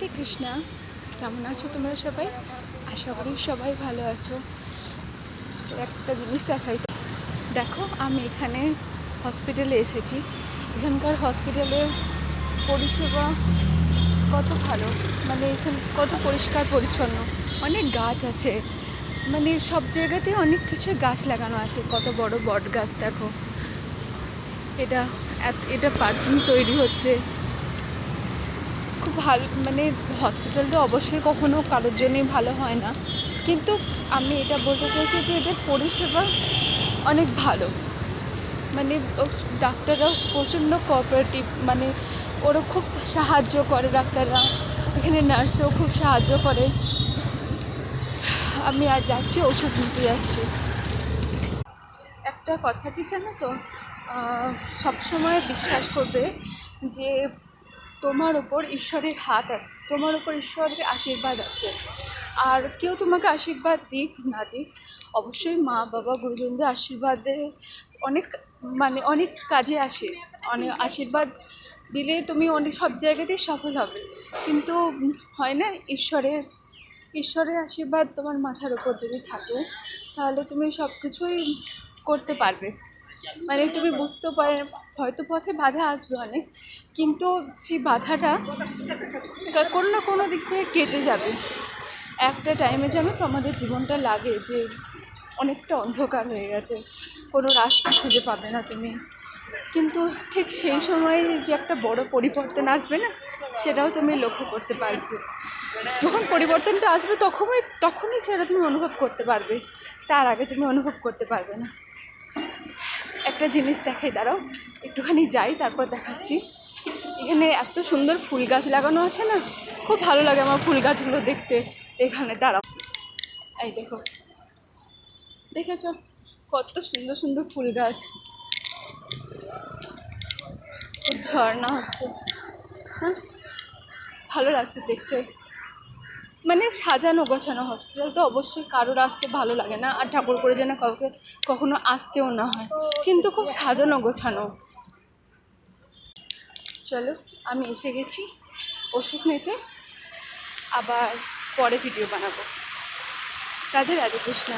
রাধে কৃষ্ণা। কেমন আছো তোমরা সবাই? আশা করি সবাই ভালো আছো। একটা জিনিস দেখাই, দেখো আমি এখানে হসপিটালে এসেছি। এখানকার হসপিটালের পরিষেবা কত ভালো, মানে এখানে কত পরিষ্কার পরিচ্ছন্ন, অনেক গাছ আছে, মানে সব জায়গাতে অনেক কিছু গাছ লাগানো আছে। কত বড় বট গাছ দেখো। এটা পার্কিং তৈরি হচ্ছে, খুব ভালো। মানে হসপিটাল তো অবশ্যই কখনো কারোর জন্যই ভালো হয় না, কিন্তু আমি এটা বলতে চাইছি যে এদের পরিষেবা অনেক ভালো। মানে ডাক্তাররাও প্রচণ্ড কোঅপারেটিভ, মানে ওরা খুব সাহায্য করে ডাক্তাররা, এখানে নার্সও খুব সাহায্য করে। আমি আর যাচ্ছি, ওষুধ নিতে যাচ্ছি। একটা কথা কি জানো তো, সবসময় বিশ্বাস করবে যে তোমার ওপর ঈশ্বরের হাত আছে, তোমার ওপর ঈশ্বরের আশীর্বাদ আছে। আর কেউ তোমাকে আশীর্বাদ দিক না দিক, অবশ্যই মা বাবা গুরুজনদের আশীর্বাদে অনেক, মানে অনেক কাজে আসে। অনেক আশীর্বাদ দিলে তুমি অনেক সব জায়গাতেই সফল হবে, কিন্তু হয় না, ঈশ্বরের আশীর্বাদ তোমার মাথার ওপর যদি থাকে তাহলে তুমি সব কিছুই করতে পারবে। মানে তুমি বুঝতে পারে, হয়তো পথে বাধা আসবে অনেক, কিন্তু সেই বাধাটা কোনো না কোনো দিক থেকে কেটে যাবে। একটা টাইমে যেন তো আমাদের জীবনটা লাগে যে অনেকটা অন্ধকার হয়ে গেছে, কোনো রাস্তা খুঁজে পাবে না তুমি, কিন্তু ঠিক সেই সময় যে একটা বড় পরিবর্তন আসবে না, সেটাও তুমি লক্ষ্য করতে পারবে। যখন পরিবর্তনটা আসবে তখনই সেটা তুমি অনুভব করতে পারবে, তার আগে তুমি অনুভব করতে পারবে না। একটা জিনিস দেখাই, দাঁড়াও একটুখানি যাই, তারপর দেখাচ্ছি। এখানে এত সুন্দর ফুল গাছ লাগানো আছে না, খুব ভালো লাগে আমার ফুল গাছগুলো দেখতে। এখানে দাঁড়াও, এই দেখো, দেখেছো কত সুন্দর সুন্দর ফুল গাছ, খুব ঝর্ণা হচ্ছে। হ্যাঁ, ভালো লাগছে দেখতে। মানে সাজানো গোছানো হসপিটাল তো অবশ্যই কারোর আসতে ভালো লাগে না, আর ঠাকুর করে যেন কাউকে কখনো আসতেও না হয়, কিন্তু খুব সাজানো গোছানো। চলো, আমি এসে গেছি ওষুধ নিতে, আবার পরে ভিডিও বানাবো। রাধে রাধে কৃষ্ণা।